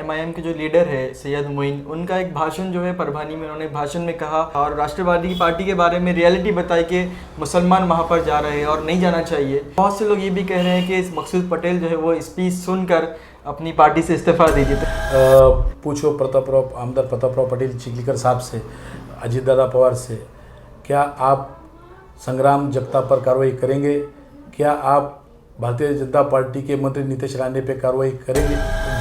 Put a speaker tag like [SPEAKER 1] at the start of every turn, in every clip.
[SPEAKER 1] MIM के जो leader है सैयद मोइन, उनका एक भाषण जो है परभानी में, उन्होंने भाषण में कहा और राष्ट्रवादी पार्टी के बारे में रियलिटी बताई कि मुसलमान वहाँ पर जा रहे हैं और नहीं जाना चाहिए। बहुत से लोग ये भी कह रहे हैं कि मकसूद पटेल जो है वो स्पीच सुनकर अपनी पार्टी से इस्तीफा दीजिए।
[SPEAKER 2] पूछो आमदार प्रतापराव पटेल चिखलीकर साहब से, अजीत दादा पवार से, क्या आप संग्राम जगताप पर कार्रवाई करेंगे? क्या आप भारतीय जनता पार्टी के मंत्री नीतीश राणे पे कार्रवाई करेंगे?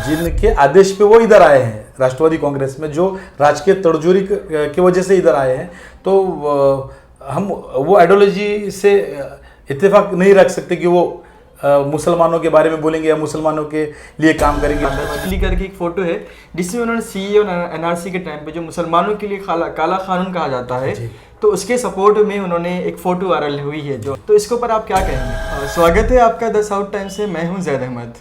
[SPEAKER 2] जिनके आदेश पे वो इधर आए हैं राष्ट्रवादी कांग्रेस में, जो राजकीय तड़जोड़ी की वजह से इधर आए हैं, तो हम वो आइडियोलॉजी से इत्तेफाक नहीं रख सकते कि वो मुसलमानों के बारे में बोलेंगे या मुसलमानों के लिए काम करेंगे।
[SPEAKER 1] चिखली करके एक फोटो है जिसमें उन्होंने सीए और एनआरसी के टाइम पे जो मुसलमानों के लिए काला कानून कहा जाता है, तो उसके सपोर्ट में उन्होंने एक फ़ोटो वायरल हुई है जो, तो इसके ऊपर आप क्या कहेंगे? स्वागत है आपका द साउथ टाइम्स से, मैं हूं जैद अहमद।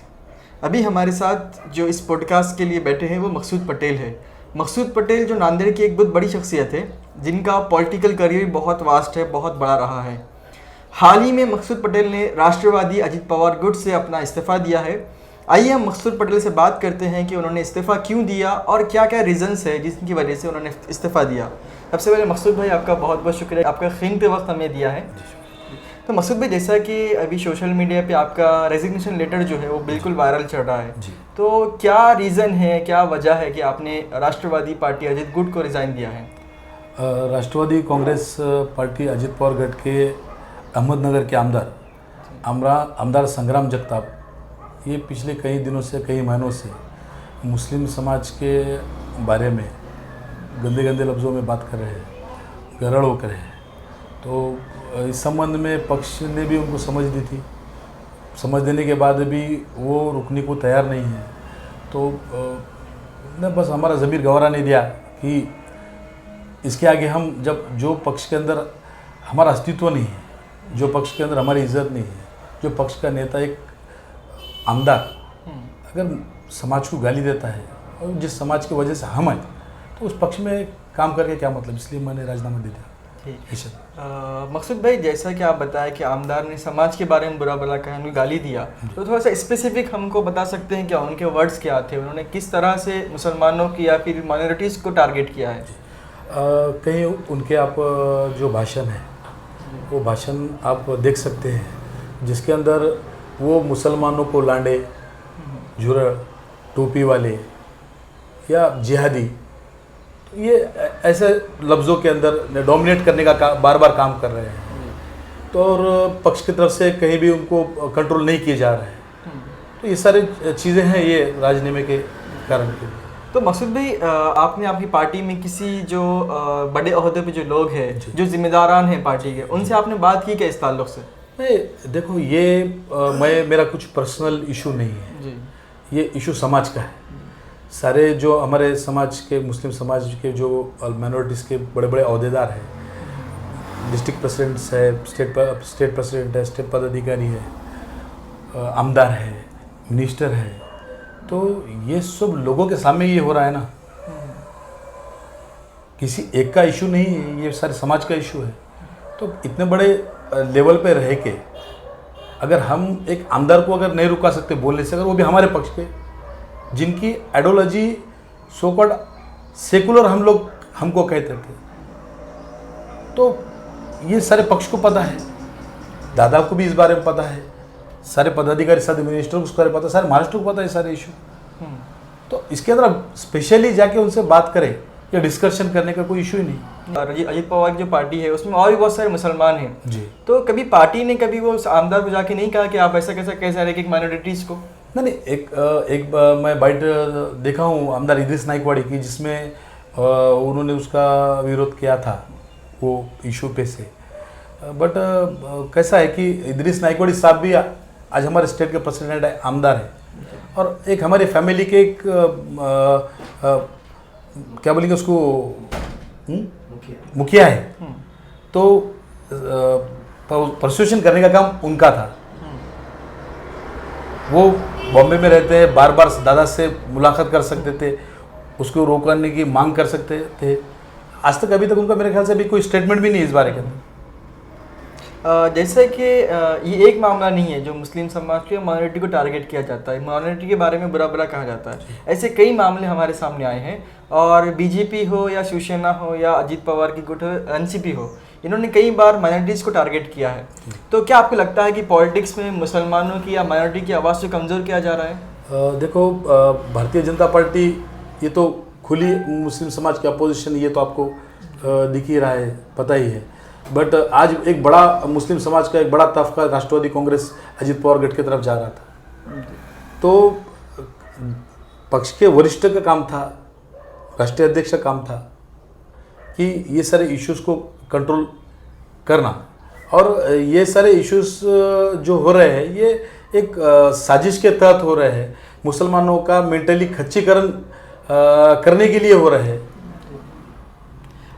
[SPEAKER 1] अभी हमारे साथ जो इस पॉडकास्ट के लिए बैठे हैं वो मकसूद पटेल है। मकसूद पटेल जो नांदेड़ की एक बहुत बड़ी शख्सियत है, जिनका पॉलिटिकल करियर बहुत वास्ट है, बहुत बड़ा रहा है। हाल ही में मकसूद पटेल ने राष्ट्रवादी अजीत पवार गुट से अपना इस्तीफ़ा दिया है। आइए हम मकसूद पटेल से बात करते हैं कि उन्होंने इस्तीफ़ा क्यों दिया और क्या क्या रीज़न्स है जिसकी वजह से उन्होंने इस्तीफ़ा दिया। सबसे पहले मकसूद भाई आपका बहुत बहुत शुक्रिया, आपका कीमती वक्त हमें दिया है। तो मकसूद भाई, जैसा कि अभी सोशल मीडिया पे आपका रेजिग्नेशन लेटर जो है वो बिल्कुल वायरल चल रहा है, तो क्या रीज़न है, क्या वजह है कि आपने राष्ट्रवादी पार्टी अजीत गुट को रिज़ाइन दिया है?
[SPEAKER 2] राष्ट्रवादी कांग्रेस पार्टी अजीत पवार गट के अहमदनगर के आमदार संग्राम जगताप, ये पिछले कई दिनों से, कई महीनों से मुस्लिम समाज के बारे में गंदे गंदे लफ्ज़ों में बात कर रहे हैं, गरड़ हो कर रहे हैं। तो इस संबंध में पक्ष ने भी उनको समझ दी थी, समझ देने के बाद भी वो रुकने को तैयार नहीं है। तो न बस हमारा ज़मीर गवारा नहीं दिया कि इसके आगे हम, जब जो पक्ष के अंदर हमारा अस्तित्व नहीं है, जो पक्ष के अंदर हमारी इज्जत नहीं है, जो पक्ष का नेता एक आमदार अगर समाज को गाली देता है और जिस समाज की वजह से हम हैं, तो उस पक्ष में काम करके क्या मतलब, इसलिए मैंने राजीनामा दे दिया।
[SPEAKER 1] मकसूद भाई, जैसा कि आप बताया कि आमदार ने समाज के बारे में बुरा भला कहा, उन्हें गाली दिया, तो थोड़ा सा स्पेसिफिक हमको बता सकते हैं क्या उनके वर्ड्स क्या थे? उन्होंने किस तरह से मुसलमानों की या फिर माइनॉरिटीज़ को टारगेट किया है?
[SPEAKER 2] कहीं उनके आप जो भाषण है वो भाषण आप देख सकते हैं, जिसके अंदर वो मुसलमानों को लांडे, झुरड़, टोपी वाले या जिहादी, तो ये ऐसे लफ्ज़ों के अंदर डोमिनेट करने का बार बार काम कर रहे हैं। तो और पक्ष की तरफ से कहीं भी उनको कंट्रोल नहीं किए जा रहे हैं। तो ये सारी चीज़ें हैं ये राजनीति के कारण के लिए।
[SPEAKER 1] तो मकसूद भाई, आपने आपकी पार्टी में किसी जो बड़े ओहदे पे जो लोग हैं, जो जिम्मेदारान हैं पार्टी के, उनसे आपने बात की क्या इस ताल्लुक़ से?
[SPEAKER 2] नहीं, देखो ये मेरा कुछ पर्सनल इशू नहीं है जी। ये इशू समाज का है। सारे जो हमारे समाज के, मुस्लिम समाज के जो माइनॉरिटीज़ के बड़े बड़े ओहदेदार हैं, डिस्ट्रिक्ट प्रेसिडेंट्स है, स्टेट प्रेसिडेंट है, स्टेट पदाधिकारी है, आमदार है, मिनिस्टर है, तो ये सब लोगों के सामने ये हो रहा है ना, किसी एक का इशू नहीं है, ये सारे समाज का इशू है। तो इतने बड़े लेवल पे रह के अगर हम एक आमदार को अगर नहीं रुका सकते बोलने से, अगर वो भी हमारे पक्ष के, जिनकी आइडियोलॉजी सो कॉल्ड सेकुलर हमको कहते थे, तो ये सारे पक्ष को पता है, दादा को भी इस बारे में पता है, सारे पदाधिकारी, सारे मिनिस्टर को उसके बारे में पता है, सारे महाराष्ट्र को पता है सारे इशू। तो इसके अंदर स्पेशली जाके उनसे बात करें या डिस्कशन करने का कोई इशू ही नहीं।
[SPEAKER 1] अजीत पवार की जो पार्टी है उसमें और भी बहुत सारे मुसलमान हैं
[SPEAKER 2] जी,
[SPEAKER 1] तो कभी पार्टी ने कभी वो आमदार को जाके नहीं कहा कि आप ऐसा कैसा कैसे एक माइनॉरिटीज़ को?
[SPEAKER 2] नहीं, एक मैं बाइट देखा हूँ आमदार इद्रिस नाइकवाड़ी की, जिसमें उन्होंने उसका विरोध किया था वो इशू पे से। बट कैसा है कि इद्रिस नाइकवाड़ी साहब भी आज हमारे स्टेट के प्रेसिडेंट है, आमदार है, और एक हमारी फैमिली के एक क्या बोलेंगे उसको, मुखिया है। तो परसुएशन करने का काम उनका था। वो बॉम्बे में रहते हैं, बार बार दादा से मुलाकात कर सकते थे, उसको रोकने की मांग कर सकते थे। आज तक अभी तक उनका मेरे ख्याल से अभी कोई स्टेटमेंट भी नहीं है इस बारे के अंदर।
[SPEAKER 1] जैसे कि ये एक मामला नहीं है जो मुस्लिम समाज के माइनॉरिटी को टारगेट किया जाता है, माइनॉरिटी के बारे में बुरा बुरा कहा जाता है। ऐसे कई मामले हमारे सामने आए हैं और बीजेपी हो या शिवसेना हो या अजीत पवार की गुट हो, एनसीपी हो, इन्होंने कई बार माइनॉरिटीज़ को टारगेट किया है। तो क्या आपको लगता है कि पॉलिटिक्स में मुसलमानों की या माइनॉरिटी की आवाज़ को कमज़ोर किया जा रहा है?
[SPEAKER 2] देखो, भारतीय जनता पार्टी ये तो खुली मुस्लिम समाज की अपोजिशन, ये तो आपको दिख ही रहा है, पता ही है। बट आज एक बड़ा मुस्लिम समाज का एक बड़ा तबका राष्ट्रवादी कांग्रेस अजीत पवार गठ की तरफ जा रहा था। तो पक्ष के वरिष्ठ का काम था, राष्ट्रीय अध्यक्ष का काम था कि ये सारे इश्यूज को कंट्रोल करना, और ये सारे इश्यूज जो हो रहे हैं ये एक साजिश के तहत हो रहे हैं, मुसलमानों का मेंटली खच्चीकरण करने के लिए हो रहे हैं।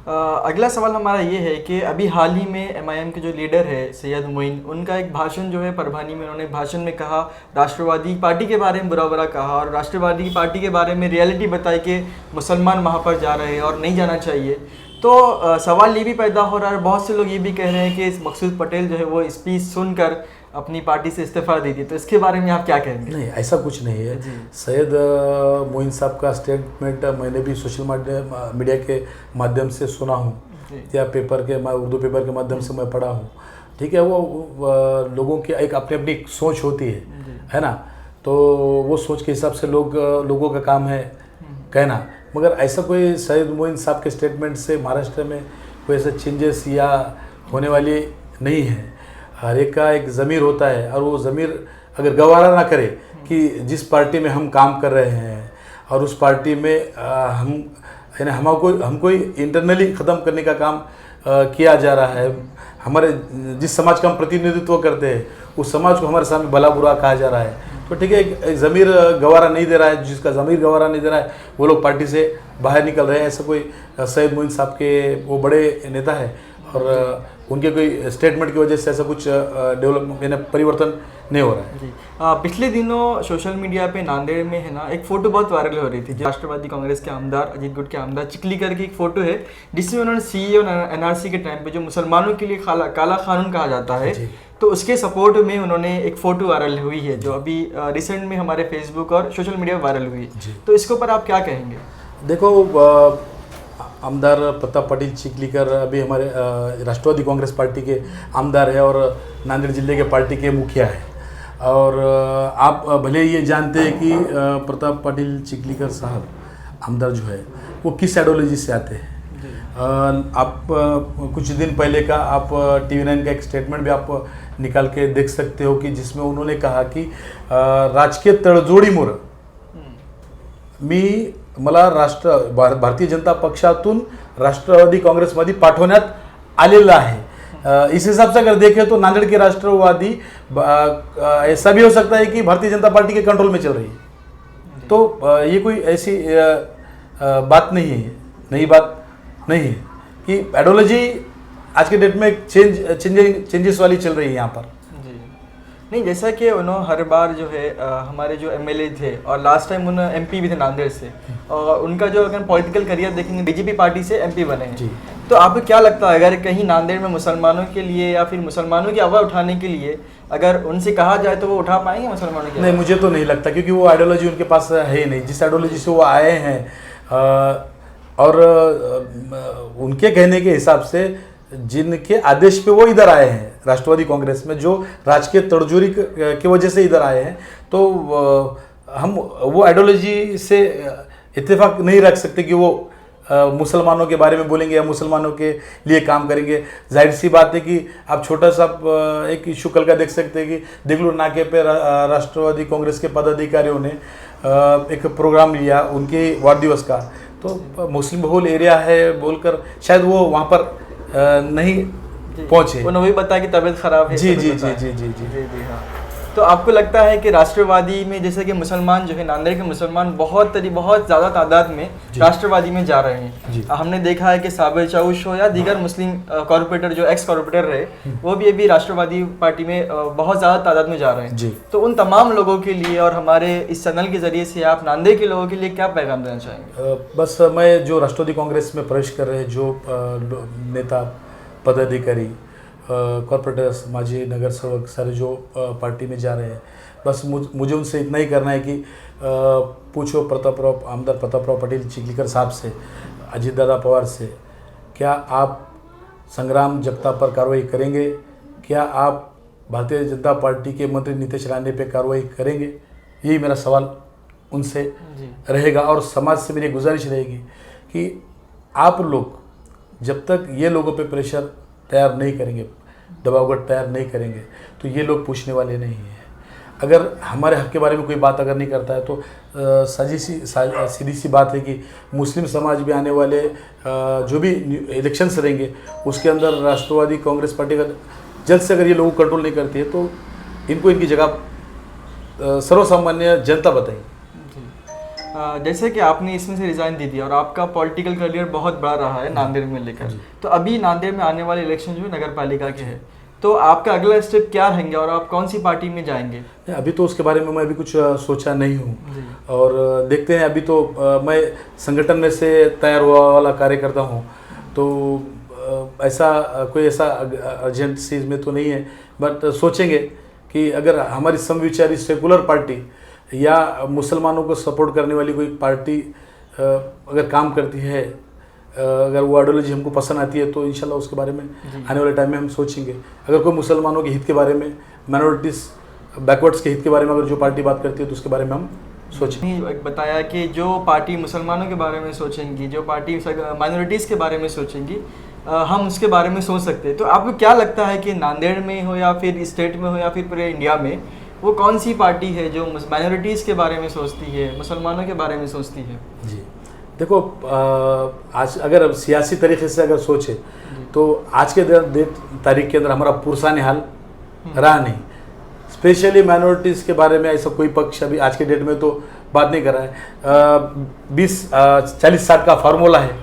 [SPEAKER 1] अगला सवाल हमारा ये है कि अभी हाल ही में एमआईएम के जो लीडर है सैयद मोइन, उनका एक भाषण जो है परभानी में, उन्होंने भाषण में कहा, राष्ट्रवादी पार्टी के बारे में बुरा बुरा कहा और राष्ट्रवादी पार्टी के बारे में रियलिटी बताई कि मुसलमान वहाँ पर जा रहे हैं और नहीं जाना चाहिए। तो सवाल ये भी पैदा हो रहा है, बहुत से लोग ये भी कह रहे हैं कि मकसूद पटेल जो है वो स्पीच सुनकर अपनी पार्टी से इस्तीफा दे दी। तो इसके बारे में आप क्या कहेंगे?
[SPEAKER 2] नहीं, ऐसा कुछ नहीं है। सैयद मोइन साहब का स्टेटमेंट मैंने भी सोशल मीडिया के माध्यम से सुना हूँ या उर्दू पेपर के माध्यम से मैं पढ़ा हूँ। ठीक है, वो लोगों की एक अपनी अपनी सोच होती है ना, तो वो सोच के हिसाब से लोगों का काम है कहना। मगर ऐसा कोई सैयद मोइन साहब के स्टेटमेंट से महाराष्ट्र में कोई ऐसा चेंजेस या होने वाली नहीं है। हर एक का एक ज़मीर होता है, और वो ज़मीर अगर गवारा ना करे कि जिस पार्टी में हम काम कर रहे हैं और उस पार्टी में हमको इंटरनली ख़त्म करने का काम किया जा रहा है, हमारे जिस समाज का हम प्रतिनिधित्व करते हैं उस समाज को हमारे सामने भला बुरा कहा जा रहा है, तो ठीक है, एक ज़मीर गवारा नहीं दे रहा है, जिसका ज़मीर गवारा नहीं दे रहा है वो लोग पार्टी से बाहर निकल रहे हैं। ऐसा कोई सैयद मोइन साहब के वो बड़े नेता है और उनके कोई स्टेटमेंट की वजह से ऐसा कुछ डेवलपमेंट परिवर्तन नहीं हो रहा है।
[SPEAKER 1] जी, पिछले दिनों सोशल मीडिया पे नांदेड़ में है ना एक फ़ोटो बहुत वायरल हो रही थी, राष्ट्रवादी कांग्रेस के आमदार अजीत गुट के आमदार चिखलीकर की एक फ़ोटो है जिसमें उन्होंने सीए और एनआरसी के टाइम पे जो मुसलमानों के लिए काला कानून कहा जाता है, तो उसके सपोर्ट में उन्होंने एक फ़ोटो वायरल हुई है जो अभी रिसेंट में हमारे फेसबुक और सोशल मीडिया पर वायरल हुई। तो इसके ऊपर आप क्या कहेंगे?
[SPEAKER 2] देखो, आमदार प्रताप पाटिल चिखलीकर अभी हमारे राष्ट्रवादी कांग्रेस पार्टी के आमदार है और नांदेड़ जिले के पार्टी के मुखिया है। और आप भले ये जानते हैं कि प्रताप पाटिल चिखलीकर साहब आमदार जो है वो किस आइडियोलॉजी से आते हैं। आप कुछ दिन पहले का आप TV9 का एक स्टेटमेंट भी आप निकाल के देख सकते हो कि जिसमें उन्होंने कहा कि राजकीय तडजोडीमुळे मला भारतीय जनता पक्षातून राष्ट्रवादी काँग्रेसमध्ये पाठवण्यात आलेला है। इस हिसाब से अगर देखें तो नांदेड़ के राष्ट्रवादी ऐसा भी हो सकता है कि भारतीय जनता पार्टी के कंट्रोल में चल रही है। तो ये कोई ऐसी बात नहीं है, नई बात नहीं है कि आइडियोलॉजी आज के डेट में चेंजेस वाली चल रही है यहाँ पर।
[SPEAKER 1] नहीं, जैसा कि उन्होंने हर बार जो है हमारे जो एमएलए थे और लास्ट टाइम उन्होंने एमपी भी थे नांदेड़ से, और उनका जो अगर पॉलिटिकल करियर देखेंगे बीजेपी पार्टी से एमपी बने हैं। तो आपको क्या लगता है अगर कहीं नांदेड़ में मुसलमानों के लिए या फिर मुसलमानों की आवाज़ उठाने के लिए अगर उनसे कहा जाए तो वो उठा पाएंगे मुसलमानों की?
[SPEAKER 2] नहीं, मुझे तो नहीं लगता, क्योंकि वो आइडियोलॉजी उनके पास है ही नहीं। जिस आइडियोलॉजी से वो आए हैं और उनके कहने के हिसाब से जिनके आदेश पे वो इधर आए हैं राष्ट्रवादी कांग्रेस में, जो राजकीय तड़जोड़ी की वजह से इधर आए हैं, तो हम वो आइडियोलॉजी से इत्तेफाक नहीं रख सकते कि वो मुसलमानों के बारे में बोलेंगे या मुसलमानों के लिए काम करेंगे। जाहिर सी बात है कि आप छोटा सा एक इशू कल का देख सकते हैं कि देगलूर नाके पे राष्ट्रवादी कांग्रेस के पदाधिकारियों ने एक प्रोग्राम लिया उनके वार दिवस का, तो मुस्लिम बहुल एरिया है बोलकर शायद वो वहाँ पर नहीं पहुँचे।
[SPEAKER 1] उन्होंने भी बताया कि तबीयत खराब है।
[SPEAKER 2] जी जी जी जी जी जी
[SPEAKER 1] हाँ। तो आपको लगता है कि राष्ट्रवादी में जैसे कि मुसलमान जो है नांदेड़ के मुसलमान बहुत ज़्यादा तादाद में राष्ट्रवादी में जा रहे हैं। हमने देखा है कि साबिर चाउश हो या दीगर मुस्लिम कॉर्पोरेटर जो एक्स कॉर्पोरेटर रहे, वो भी अभी राष्ट्रवादी पार्टी में बहुत ज़्यादा तादाद में जा रहे हैं। तो उन तमाम लोगों के लिए और हमारे इस चैनल के जरिए से आप नांदेड़ के लोगों के लिए क्या पैगाम देना चाहेंगे?
[SPEAKER 2] बस मैं जो राष्ट्रवादी कांग्रेस में प्रवेश कर रहे जो नेता पदाधिकारी कॉरपोरेटर्स, माजी नगर सेवक सारे जो पार्टी में जा रहे हैं, बस मुझे उनसे इतना ही करना है कि पूछो आमदार प्रतापराव पाटिल चिखलीकर साहब से, अजीत दादा पवार से, क्या आप संग्राम जगताप पर कार्रवाई करेंगे? क्या आप भारतीय जनता पार्टी के मंत्री नीतीश राणे पे कार्रवाई करेंगे? यही मेरा सवाल उनसे रहेगा। और समाज से मेरी गुजारिश रहेगी कि आप लोग जब तक ये लोगों पे प्रेशर तैयार नहीं करेंगे, दबावगढ़ तैयार नहीं करेंगे, तो ये लोग पूछने वाले नहीं हैं। अगर हमारे हक के बारे में कोई बात अगर नहीं करता है तो सीधी सी बात है कि मुस्लिम समाज भी आने वाले जो भी इलेक्शंस रहेंगे उसके अंदर राष्ट्रवादी कांग्रेस पार्टी का जल्द से अगर ये लोग कंट्रोल नहीं करती है तो इनको इनकी जगह सर्वसामान्य जनता बताएगी।
[SPEAKER 1] जैसे कि आपने इसमें से रिज़ाइन दे दिया और आपका पॉलिटिकल करियर बहुत बड़ा रहा है नांदेड़ में लेकर, तो अभी नांदेड़ में आने वाले इलेक्शन जो है नगर पालिका के हैं, तो आपका अगला स्टेप क्या रहेंगे और आप कौन सी पार्टी में जाएंगे?
[SPEAKER 2] अभी तो उसके बारे में मैं अभी कुछ सोचा नहीं हूँ और देखते हैं। अभी तो मैं संगठन में से तैयार हुआ वाला कार्यकर्ता हूँ, तो ऐसा कोई ऐसा अर्जेंट चीज़ में तो नहीं है, बट सोचेंगे कि अगर हमारी समविचारी सेकुलर पार्टी या मुसलमानों को सपोर्ट करने वाली कोई पार्टी अगर काम करती है, अगर वो आइडियोलॉजी हमको पसंद आती है, तो इंशाल्लाह उसके बारे में आने वाले टाइम में हम सोचेंगे। अगर कोई मुसलमानों के हित के बारे में, माइनॉरिटीज़ बैकवर्ड्स के हित के बारे में अगर जो पार्टी बात करती है तो उसके बारे में हम सोचेंगे।
[SPEAKER 1] बताया कि जो पार्टी मुसलमानों के बारे में सोचेंगी, जो पार्टी माइनॉरिटीज़ के बारे में सोचेंगी, हम उसके बारे में सोच सकते हैं। तो आपको क्या लगता है कि नांदेड़ में हो या फिर स्टेट में हो या फिर पूरे इंडिया में वो कौन सी पार्टी है जो माइनॉरिटीज़ के बारे में सोचती है, मुसलमानों के बारे में सोचती है? जी
[SPEAKER 2] देखो, आज अगर सियासी तरीके से अगर सोचे तो आज के तारीख के अंदर हमारा पुरसाने हाल रहा नहीं। स्पेशली माइनॉरिटीज़ के बारे में ऐसा कोई पक्ष अभी आज के डेट में तो बात नहीं कर रहा है। 40-60 का फार्मूला है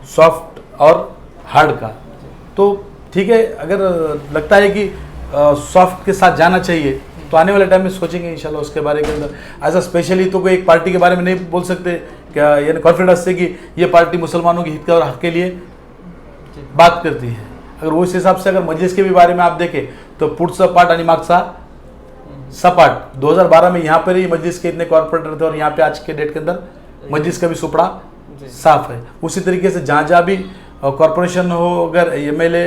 [SPEAKER 2] सॉफ्ट और हार्ड का, तो ठीक है। अगर लगता है कि सॉफ्ट के साथ जाना चाहिए तो आने वाले टाइम में सोचेंगे इंशाल्लाह उसके बारे के अंदर। ऐसा स्पेशली तो कोई एक पार्टी के बारे में नहीं बोल सकते क्या, यानी कॉन्फिडेंस से कि ये पार्टी मुसलमानों के हित और हक के लिए बात करती है। अगर उस हिसाब से अगर मजलिस के भी बारे में आप देखें तो पुढचा पाठ आणि मागचा सपाट 2012 में यहाँ पर ही मजलिस के इतने कॉर्पोरेटर थे और यहाँ पे आज के डेट के अंदर मजलिस का भी सुपड़ा साफ है। उसी तरीके से जहाँ जहाँ भी कॉरपोरेशन हो, अगर MLA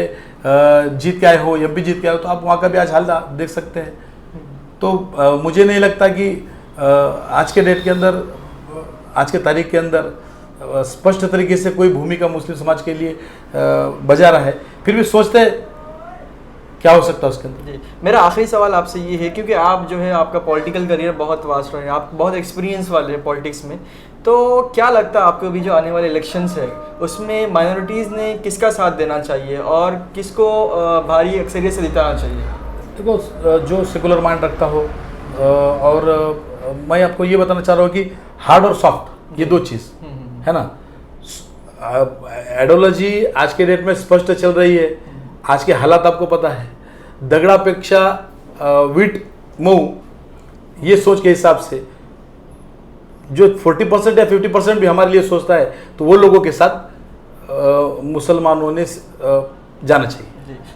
[SPEAKER 2] जीत के आए हो, MP जीत के आए हो, तो आप वहाँ का भी आज हाल देख सकते हैं। तो मुझे नहीं लगता कि आज के डेट के अंदर, आज के तारीख के अंदर स्पष्ट तरीके से कोई भूमिका मुस्लिम समाज के लिए बजा रहा है। फिर भी सोचते हैं क्या हो सकता है उसके अंदर।
[SPEAKER 1] मेरा आखिरी सवाल आपसे ये है, क्योंकि आप जो है आपका पॉलिटिकल करियर बहुत वास्ट रहा है, आप बहुत एक्सपीरियंस वाले हैं पॉलिटिक्स में, तो क्या लगता है आपको भी जो आने वाले इलेक्शंस है उसमें माइनॉरिटीज़ ने किसका साथ देना चाहिए और किसको भारी अक्सरियत से जिताना चाहिए?
[SPEAKER 2] देखो, जो सेकुलर माइंड रखता हो, और मैं आपको ये बताना चाह रहा हूँ कि हार्ड और सॉफ्ट ये दो चीज़ है ना। आइडियोलॉजी आज के डेट में स्पष्ट चल रही है। आज के हालात आपको पता है, दगड़ापेक्षा वीट मऊ, ये सोच के हिसाब से जो 40% या 50% भी हमारे लिए सोचता है तो वो लोगों के साथ मुसलमानों ने जाना चाहिए।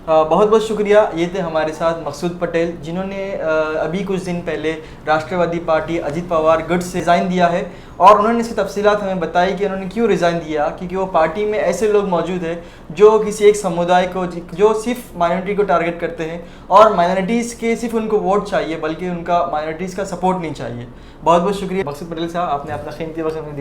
[SPEAKER 1] बहुत बहुत शुक्रिया। ये थे हमारे साथ मकसूद पटेल, जिन्होंने अभी कुछ दिन पहले राष्ट्रवादी पार्टी अजीत पवार गढ़ से रिज़ाइन दिया है और उन्होंने इसकी तफसीलात हमें बताई कि उन्होंने क्यों रिज़ाइन दिया। क्योंकि वो पार्टी में ऐसे लोग मौजूद हैं जो किसी एक समुदाय को, जो सिर्फ माइनॉरिटी को टारगेट करते हैं और माइनॉरिटीज़ के सिर्फ उनको वोट चाहिए, बल्कि उनका माइनॉरिटीज़ का सपोर्ट नहीं चाहिए। बहुत बहुत शुक्रिया मकसूद पटेल साहब, आपने अपना कीमती वक्त हमें दिया।